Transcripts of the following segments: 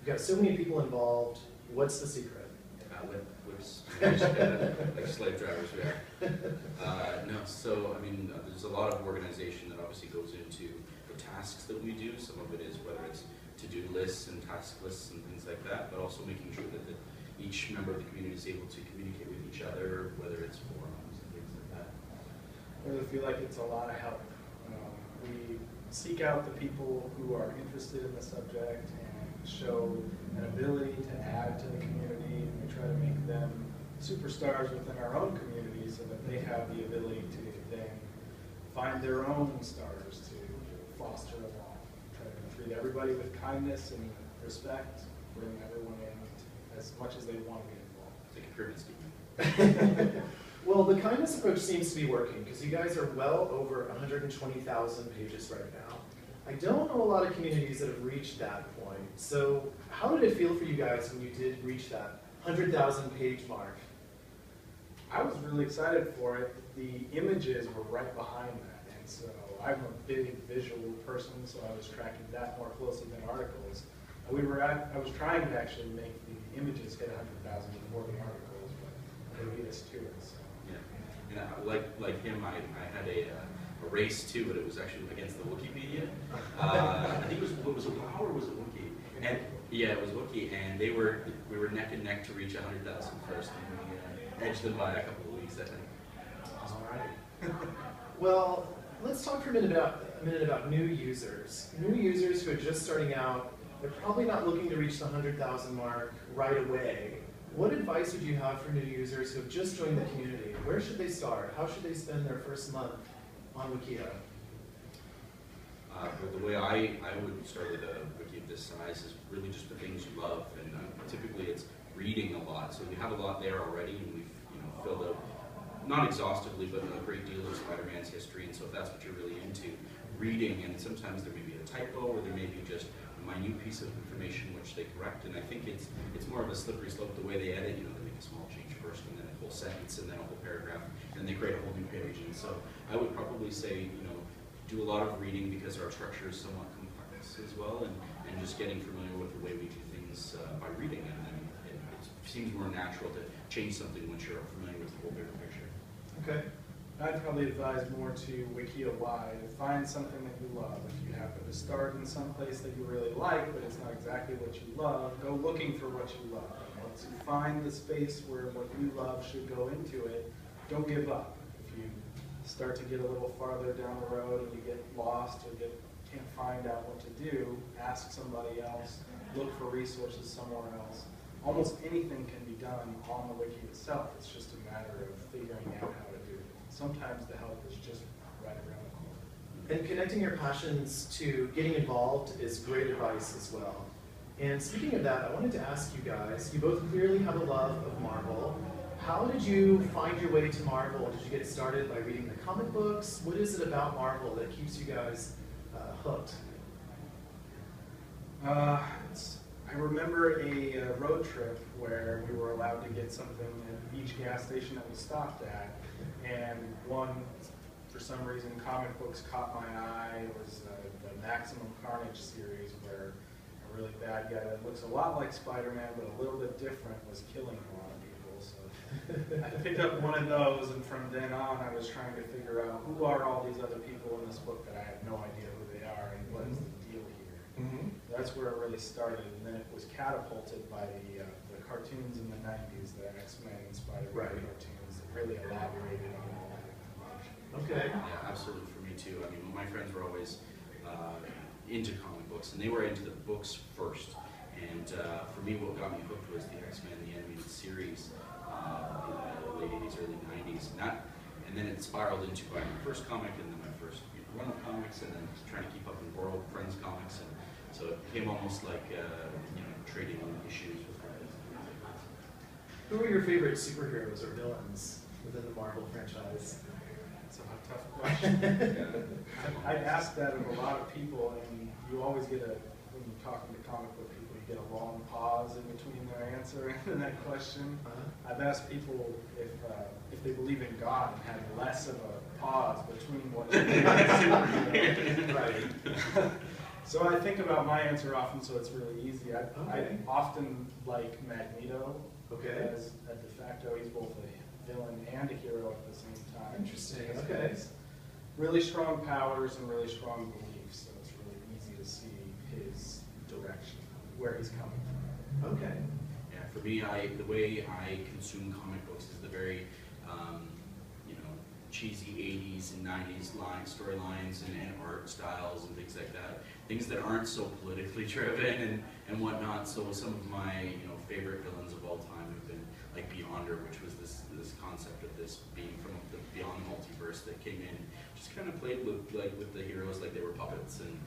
You've got so many people involved. What's the secret? Like slave drivers we are. No, so I mean, there's a lot of organization that obviously goes into the tasks that we do. Some of it is whether it's to-do lists and task lists and things like that, but also making sure that each member of the community is able to communicate with each other, whether it's forums and things like that. I really feel like it's a lot of help. We seek out the people who are interested in the subject and show an ability to add to the community, and we try to make them superstars within our own community so that they have the ability to then find their own stars to foster along. Try to treat everybody with kindness and respect, bring everyone in as much as they want to be involved. Like a pyramid scheme. Well, the kindness approach seems to be working because you guys are well over 120,000 pages right now. I don't know a lot of communities that have reached that point. So how did it feel for you guys when you did reach that 100,000 page mark? I was really excited for it. The images were right behind that, and so I'm a big visual person, so I was tracking that more closely than articles. I was trying to actually make the images hit 100,000 before the articles, but they beat us to it. So. Yeah, and like him, I had a race too, but it was actually against the Wikipedia. I think it was a WoW or was it Wiki? And yeah, it was Wiki, and we were neck and neck to reach 100,000 first, and we edged them by a couple of weeks, I think. All right. Well, let's talk for a minute about new users. New users who are just starting out. They're probably not looking to reach the 100,000 mark right away. What advice would you have for new users who have just joined the community? Where should they start? How should they spend their first month on Wikia? Well, the way I would start with a wiki of this size is really just the things you love, and typically it's reading a lot. So we have a lot there already, and we've filled out, not exhaustively, but a great deal of Spider-Man's history. And so if that's what you're really into, reading, and sometimes there may be a typo or there may be just a minute piece of information which they correct. And I think it's more of a slippery slope the way they edit. They make a small change first, and then a whole sentence, and then a whole paragraph, and they create a whole new page. And so I would probably say, do a lot of reading because our structure is somewhat complex as well, and just getting familiar with the way we do things by reading, and then it seems more natural to change something once you're familiar with the whole bigger picture. Okay. I'd probably advise more to Wikia-wide. Find something that you love. If you happen to start in some place that you really like, but it's not exactly what you love, go looking for what you love. Once you find the space where what you love should go into it, don't give up. If you start to get a little farther down the road and you get lost or can't find out what to do, ask somebody else, look for resources somewhere else. Almost anything can be done on the wiki itself. It's just a matter of figuring out how to do it. Sometimes the help is just right around the corner. And connecting your passions to getting involved is great advice as well. And speaking of that, I wanted to ask you guys, you both clearly have a love of Marvel. How did you find your way to Marvel? Did you get started by reading the comic books? What is it about Marvel that keeps you guys hooked? I remember a road trip where we were allowed to get something at each gas station that we stopped at, and one, for some reason, comic books caught my eye. It was the Maximum Carnage series, where a really bad guy that looks a lot like Spider-Man but a little bit different was killing a lot of people. So I picked up one of those, and from then on I was trying to figure out who are all these other people in this book that I have no idea who they are and what is the deal here. That's where it really started, and then it was catapulted by the cartoons in the 90s, the X-Men and Spider-Man cartoons that really elaborated on all that information. Okay. Yeah, absolutely, for me too. I mean, my friends were always into comic books, and they were into the books first. And for me, what got me hooked was the X-Men, the animated series in the late 80s, early 90s. And then it spiraled into buying my first comic, and then my first run of comics, and then trying to keep up and borrow friends' comics. And so it became almost like trading issues with friends. Who are your favorite superheroes or villains within the Marvel franchise? It's a tough question. I asked that of a lot of people, and you always get when you're talking to comic book people, you get a long pause in between their answer and that question. I've asked people if they believe in God and had less of a pause between what you right. So I think about my answer often, so it's really easy. I Okay. often like Magneto. Okay. As a de facto, he's both a villain and a hero at the same time. Interesting, Because okay. he has really strong powers and really strong beliefs, so it's really easy to see his direction, where he's coming from. Okay. Yeah, for me, the way I consume comic books is the very, you know, cheesy 80s and 90s storylines and art styles and things like that. Things that aren't so politically driven and whatnot. So some of my, you know, favorite villains of all time have been like Beyonder, which was this concept of this being from the beyond multiverse that came in, just kind of played with the heroes like they were puppets and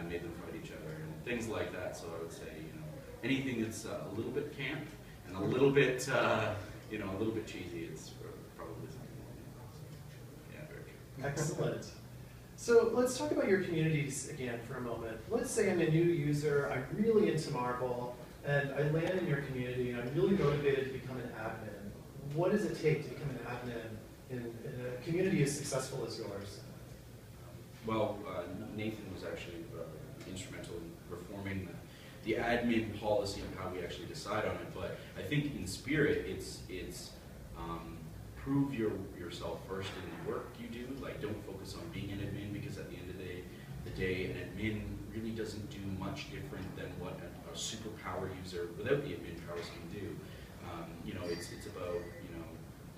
made them fight each other and things like that. So I would say, you know, anything that's a little bit camp and a little bit, you know, a little bit cheesy, it's probably something more. So, yeah, very true. Excellent. So let's talk about your communities again for a moment. Let's say I'm a new user, I'm really into Marvel, and I land in your community and I'm really motivated to become an admin. What does it take to become an admin in a community as successful as yours? Well, Nathan was actually instrumental in reforming the admin policy and how we actually decide on it. But I think in spirit, it's prove yourself first in the work you do. Like, don't focus on being an admin, because at the end of the day, an admin really doesn't do much different than what a superpower user without the admin powers can do. You know, it's about, you know,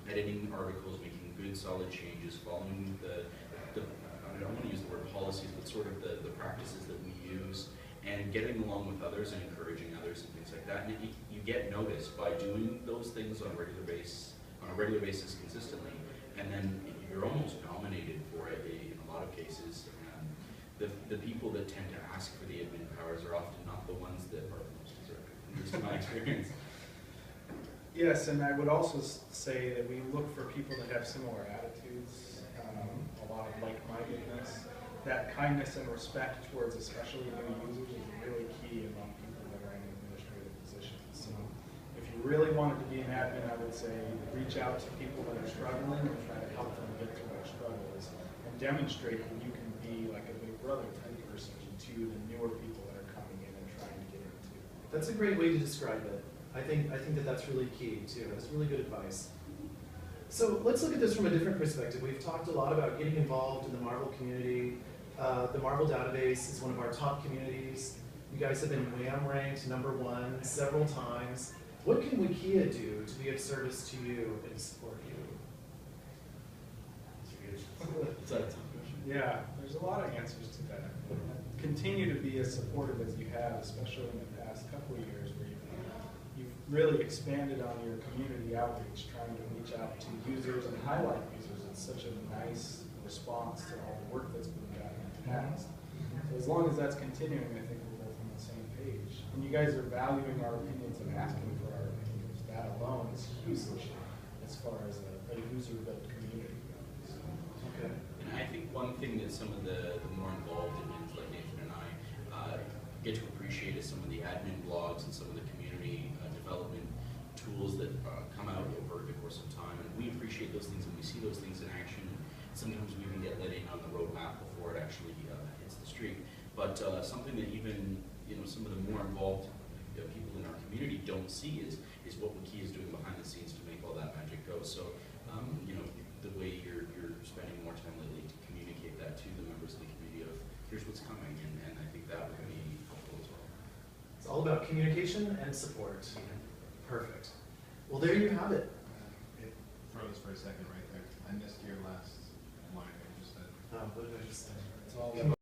editing articles, making good, solid changes, following I don't want to use the word policies, but sort of the practices that we use, and getting along with others and encouraging others and things like that. And you get noticed by doing those things on a regular basis consistently, and then you're almost nominated for it in a lot of cases. The people that tend to ask for the admin powers are often not the ones that are the most deserving, at least in my experience. Yes, and I would also say that we look for people that have similar attitudes, a lot of like-mindedness. That kindness and respect towards especially new users is really key among people that are in administrative positions. So if you really wanted to be an admin, I would say reach out to people that are struggling and try to help them get through their struggles, and demonstrate that you can be like a big brother type person to the newer people that are coming in and trying to get into. That's a great way to describe it. I think that that's really key too. That's really good advice. So let's look at this from a different perspective. We've talked a lot about getting involved in the Marvel community. The Marvel database is one of our top communities. You guys have been WHAM ranked #1 several times. What can Wikia do to be of service to you and support you? Yeah, there's a lot of answers to that. Continue to be as supportive as you have, especially in the past couple of years, where you've really expanded on your community outreach, trying to reach out to users and highlight users. It's such a nice response to all the work that's been done in the past. So as long as that's continuing, I think we're both on the same page. And you guys are valuing our opinions and asking for our opinions. That alone is huge as far as a user-built community goes. Okay. And I think one thing that some of the more involved admins like Nathan and I get to appreciate is some of the admin blogs and some of the community development tools that come out over the course of time. And we appreciate those things, and we see those things in action. Sometimes we even get let in on the roadmap before it actually hits the street. But something that even, you know, some of the more involved people in our community don't see is what Wikia is doing behind the scenes to make all that magic go. So, you know, the way you're spending more time lately to communicate that to the members of the community of here's what's coming, and I think that would be helpful as well. It's all about communication and support. Perfect. Well, there you have it. It froze for a second right there. I missed your last line. You just said. What did I just say? It's all